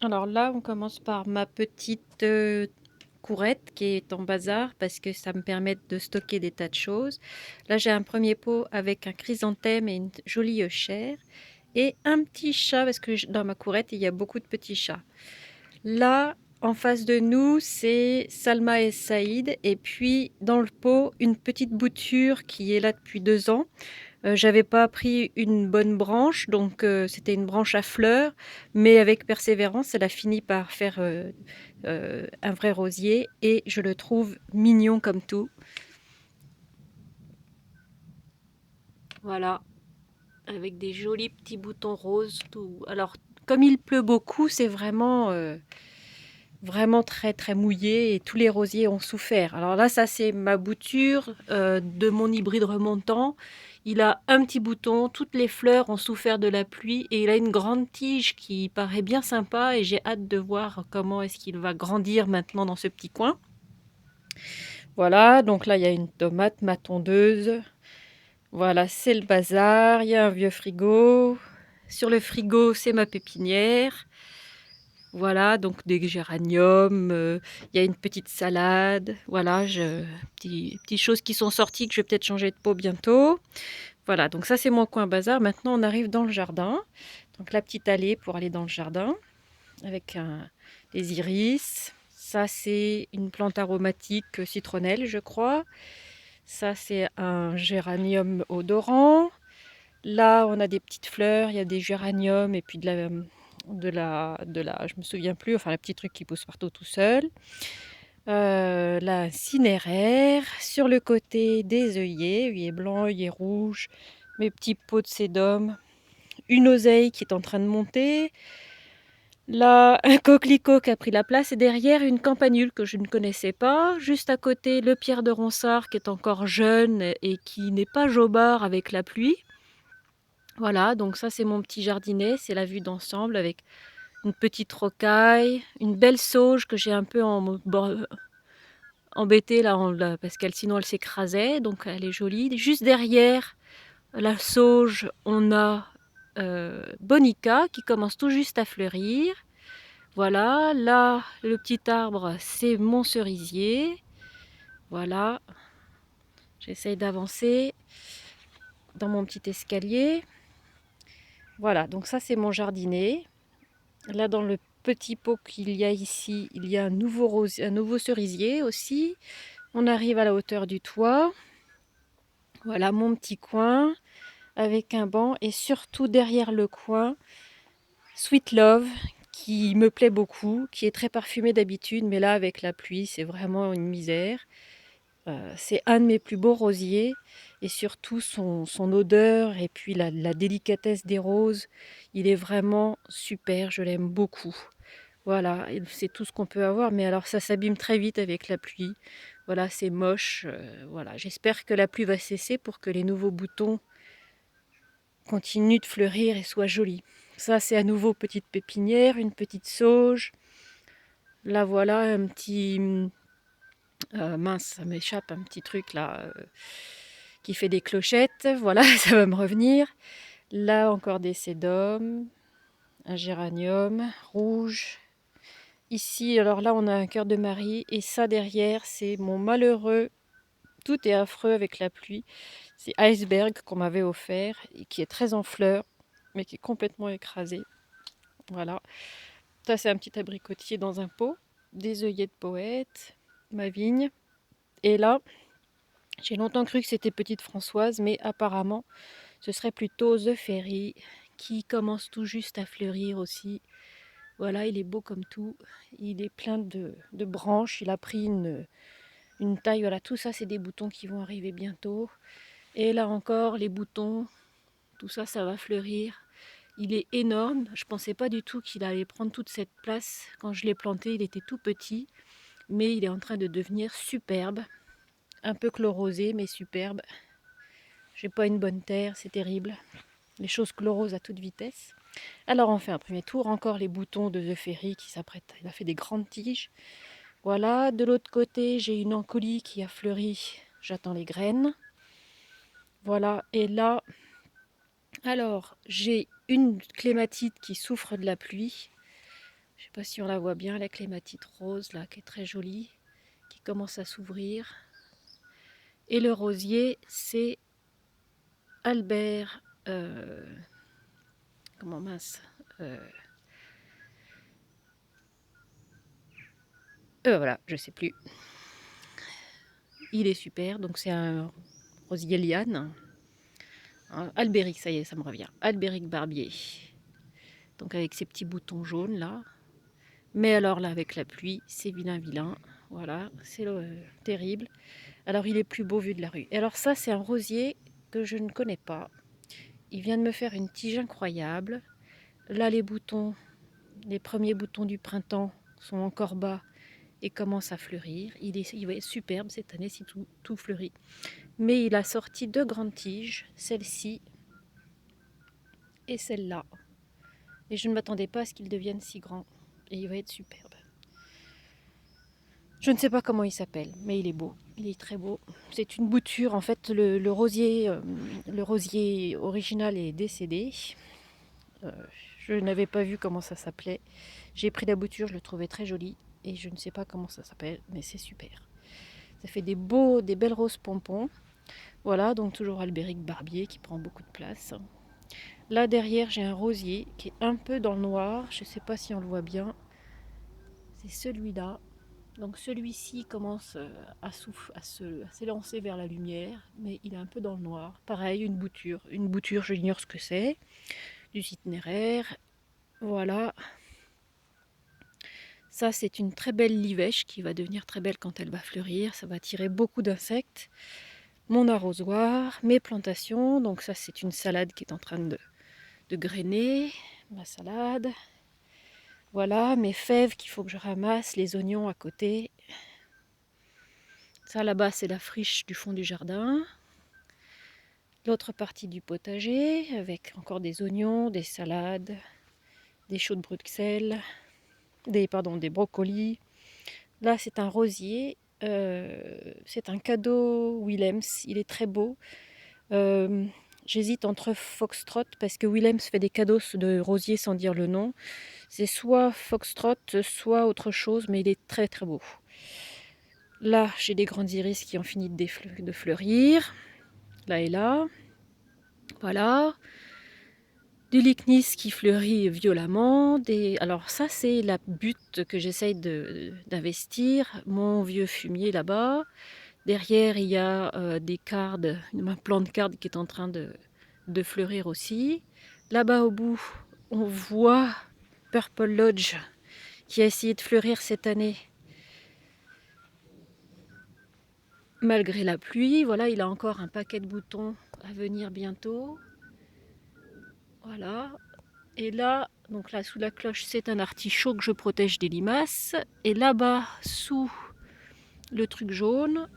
Alors là, on commence par ma petite courette qui est en bazar parce que ça me permet de stocker des tas de choses. Là, j'ai un premier pot avec un chrysanthème et une jolie chair et un petit chat parce que dans ma courette, il y a beaucoup de petits chats. Là, en face de nous, c'est Salma et Saïd et puis dans le pot, une petite bouture qui est là depuis 2 ans. J'avais pas pris une bonne branche, donc c'était une branche à fleurs, mais avec persévérance, elle a fini par faire un vrai rosier et je le trouve mignon comme tout. Voilà, avec des jolis petits boutons roses. Tout. Alors, comme il pleut beaucoup, c'est vraiment très très mouillé et tous les rosiers ont souffert. Alors là, ça c'est ma bouture de mon hybride remontant. Il a un petit bouton, toutes les fleurs ont souffert de la pluie et il a une grande tige qui paraît bien sympa et j'ai hâte de voir comment est-ce qu'il va grandir maintenant dans ce petit coin. Voilà, donc là il y a une tomate, ma tondeuse. Voilà, c'est le bazar, il y a un vieux frigo. Sur le frigo, c'est ma pépinière. Voilà, donc des géraniums, il y a une petite salade, voilà, petites choses qui sont sorties que je vais peut-être changer de pot bientôt. Voilà, donc ça c'est mon coin bazar. Maintenant on arrive dans le jardin. Donc la petite allée pour aller dans le jardin avec des iris. Ça c'est une plante aromatique citronnelle, je crois. Ça c'est un géranium odorant. Là, on a des petites fleurs, il y a des géraniums et puis je me souviens plus, enfin, le petit truc qui pousse partout tout seul. Là, un cinéraire. Sur le côté, des œillets blancs, œillets rouges, mes petits pots de sédum. Une oseille qui est en train de monter. Là, un coquelicot qui a pris la place et derrière, une campanule que je ne connaissais pas. Juste à côté, le pierre de ronsard qui est encore jeune et qui n'est pas jobard avec la pluie. Voilà, donc ça c'est mon petit jardinet, c'est la vue d'ensemble avec une petite rocaille, une belle sauge que j'ai un peu embêtée là, parce qu'elle sinon elle s'écrasait, donc elle est jolie. Juste derrière la sauge, on a Bonica qui commence tout juste à fleurir. Voilà, là le petit arbre c'est mon cerisier. Voilà, j'essaye d'avancer dans mon petit escalier. Voilà, donc ça c'est mon jardinet. Là, dans le petit pot qu'il y a ici, il y a un nouveau cerisier aussi. On arrive à la hauteur du toit. Voilà mon petit coin avec un banc et surtout derrière le coin, Sweet Love qui me plaît beaucoup, qui est très parfumé d'habitude, mais là avec la pluie, c'est vraiment une misère. C'est un de mes plus beaux rosiers et surtout son odeur et puis la délicatesse des roses, il est vraiment super, je l'aime beaucoup. Voilà, c'est tout ce qu'on peut avoir, mais alors ça s'abîme très vite avec la pluie. Voilà, c'est moche. Voilà, j'espère que la pluie va cesser pour que les nouveaux boutons continuent de fleurir et soient jolis. Ça, c'est à nouveau petite pépinière, une petite sauge. Là, voilà un petit mince, ça m'échappe un petit truc là qui fait des clochettes. Voilà, ça va me revenir. Là, encore des sédums, un géranium rouge. Ici, alors là, on a un cœur de Marie et ça derrière, c'est mon malheureux. Tout est affreux avec la pluie. C'est Iceberg qu'on m'avait offert et qui est très en fleurs, mais qui est complètement écrasé. Voilà. Ça, c'est un petit abricotier dans un pot, des œillets de poète, ma vigne. Et là, j'ai longtemps cru que c'était Petite Françoise, mais apparemment, ce serait plutôt The Fairy qui commence tout juste à fleurir aussi. Voilà, il est beau comme tout. Il est plein de branches. Il a pris une taille. Voilà, tout ça, c'est des boutons qui vont arriver bientôt. Et là encore, les boutons, tout ça, ça va fleurir. Il est énorme. Je ne pensais pas du tout qu'il allait prendre toute cette place. Quand je l'ai planté, il était tout petit. Mais il est en train de devenir superbe. Un peu chlorosé, mais superbe. J'ai pas une bonne terre, c'est terrible. Les choses chlorosent à toute vitesse. Alors on fait un premier tour. Encore les boutons de The Fairy qui s'apprêtent. Il a fait des grandes tiges. Voilà, de l'autre côté, j'ai une encolie qui a fleuri. J'attends les graines. Voilà, et là, alors, j'ai une clématite qui souffre de la pluie. Je sais pas si on la voit bien, la clématite rose là, qui est très jolie, qui commence à s'ouvrir. Et le rosier, c'est Albert, comment mince, voilà, je sais plus. Il est super, donc c'est un rosier liane. Hein, Albéric, ça y est, ça me revient. Albéric barbier. Donc avec ses petits boutons jaunes là. Mais alors là, avec la pluie, c'est vilain vilain. Voilà, c'est terrible. Alors il est plus beau vu de la rue. Et alors ça, c'est un rosier que je ne connais pas. Il vient de me faire une tige incroyable. Là, les boutons, les premiers boutons du printemps sont encore bas et commencent à fleurir. Il va être superbe cette année si tout fleurit. Mais il a sorti deux grandes tiges, celle-ci et celle-là. Et je ne m'attendais pas à ce qu'il devienne si grand. Et il va être superbe. Je ne sais pas comment il s'appelle, mais il est beau. Il est très beau. C'est une bouture. En fait, le rosier original est décédé. Euh, je n'avais pas vu comment ça s'appelait. J'ai pris la bouture, je le trouvais très joli. Et je ne sais pas comment ça s'appelle, mais c'est super. Ça fait des belles roses pompons. Voilà, donc toujours Albéric barbier qui prend beaucoup de place. Là derrière, j'ai un rosier qui est un peu dans le noir. Je ne sais pas si on le voit bien. C'est celui-là. Donc celui-ci commence à s'élancer vers la lumière, mais il est un peu dans le noir. Pareil, une bouture. Une bouture, j'ignore ce que c'est. Du itinéraire. Voilà. Ça, c'est une très belle livèche qui va devenir très belle quand elle va fleurir. Ça va attirer beaucoup d'insectes. Mon arrosoir, mes plantations. Donc ça, c'est une salade qui est en train de grainer. Ma salade. Voilà, mes fèves qu'il faut que je ramasse. Les oignons à côté. Ça, là-bas, c'est la friche du fond du jardin. L'autre partie du potager, avec encore des oignons, des salades, des choux de Bruxelles, des brocolis. Là, c'est un rosier. C'est un cadeau Willems. Il est très beau. Euh, J'hésite entre Foxtrot, parce que Willems fait des cadeaux de rosiers sans dire le nom. C'est soit Foxtrot, soit autre chose, mais il est très très beau. Là, j'ai des grandes iris qui ont fini de fleurir. Là et là. Voilà. Du lychnis qui fleurit violemment. Alors ça, c'est la butte que j'essaye d'investir. Mon vieux fumier là-bas. Derrière, il y a des cardes, un plant de cardes qui est en train de fleurir aussi. Là-bas au bout, on voit Purple Lodge qui a essayé de fleurir cette année. Malgré la pluie, voilà, il a encore un paquet de boutons à venir bientôt. Voilà. Et là, donc là sous la cloche, c'est un artichaut que je protège des limaces. Et là-bas, sous le truc jaune,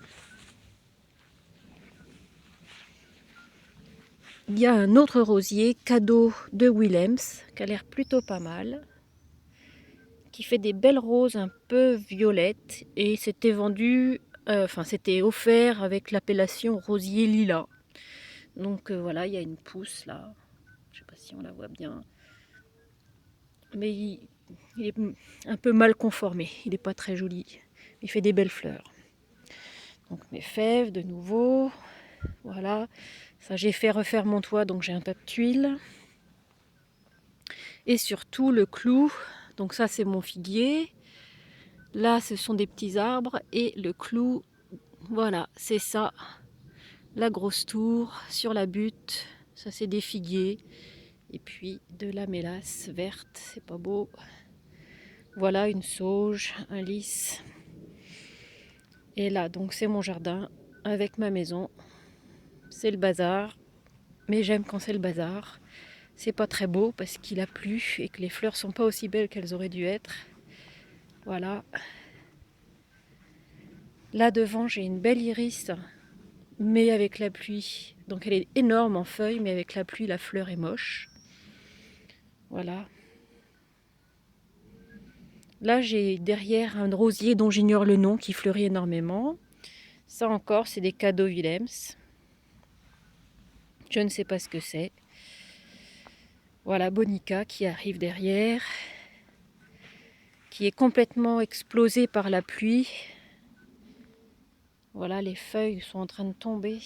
il y a un autre rosier, cadeau de Willems, qui a l'air plutôt pas mal, qui fait des belles roses un peu violettes. Et c'était vendu, c'était offert avec l'appellation rosier lilas. Donc voilà, il y a une pousse là. Je sais pas si on la voit bien. Mais il est un peu mal conformé. Il n'est pas très joli. Il fait des belles fleurs. Donc mes fèves de nouveau. Voilà. Ça, j'ai fait refaire mon toit, donc j'ai un tas de tuiles. Et surtout le clou. Donc ça, c'est mon figuier. Là, ce sont des petits arbres. Et le clou, voilà, c'est ça. La grosse tour sur la butte. Ça, c'est des figuiers. Et puis de la mélasse verte. C'est pas beau. Voilà une sauge, un lys. Et là, donc c'est mon jardin avec ma maison. C'est le bazar. Mais j'aime quand c'est le bazar. C'est pas très beau parce qu'il a plu et que les fleurs sont pas aussi belles qu'elles auraient dû être. Voilà. Là devant, j'ai une belle iris, mais avec la pluie. Donc elle est énorme en feuilles, mais avec la pluie, la fleur est moche. Voilà. Là, j'ai derrière un rosier dont j'ignore le nom qui fleurit énormément. Ça encore, c'est des cadeaux Willems. Je ne sais pas ce que c'est. Voilà Bonica qui arrive derrière. qui est complètement explosé par la pluie. Voilà, les feuilles sont en train de tomber.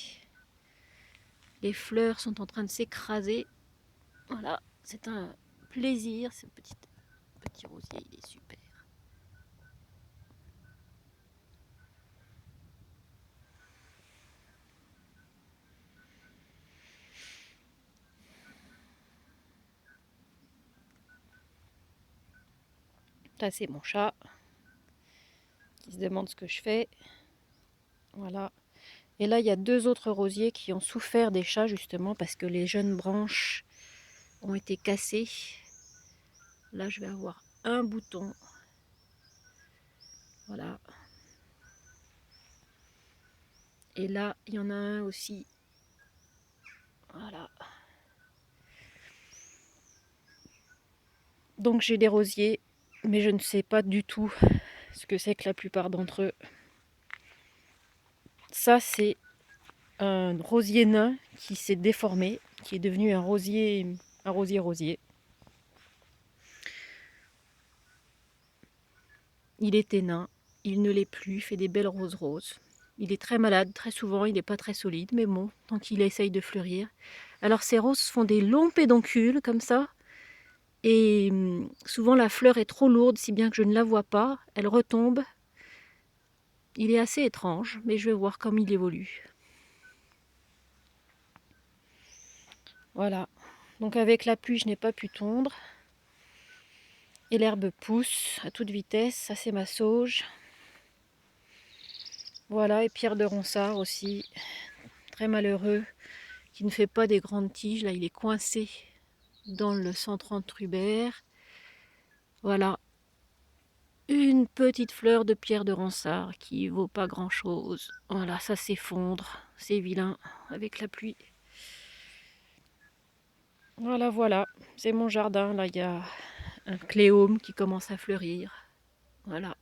Les fleurs sont en train de s'écraser. Voilà, c'est un plaisir, ce petit rosier, il est super. Ça, c'est mon chat qui se demande ce que je fais. Voilà. Et là, il y a 2 autres rosiers qui ont souffert des chats, justement, parce que les jeunes branches ont été cassées. Là, je vais avoir un bouton. Voilà. Et là, il y en a un aussi. Voilà. Donc, j'ai des rosiers, mais je ne sais pas du tout ce que c'est que la plupart d'entre eux. Ça, c'est un rosier nain qui s'est déformé, qui est devenu un rosier. Il était nain, il ne l'est plus, il fait des belles roses roses. Il est très malade, très souvent, il n'est pas très solide, mais bon, tant qu'il essaye de fleurir. Alors ces roses font des longs pédoncules, comme ça, et souvent la fleur est trop lourde, si bien que je ne la vois pas, elle retombe. Il est assez étrange, mais je vais voir comment il évolue. Voilà, donc avec la pluie, je n'ai pas pu tondre. Et l'herbe pousse à toute vitesse, ça c'est ma sauge. Voilà, et Pierre de Ronsard aussi, très malheureux, qui ne fait pas des grandes tiges. Là, il est coincé dans le 130 Rubert. Voilà, une petite fleur de Pierre de Ronsard qui vaut pas grand-chose. Voilà, ça s'effondre, c'est vilain avec la pluie. Voilà, voilà, c'est mon jardin. Là, il y a un cléome qui commence à fleurir. Voilà.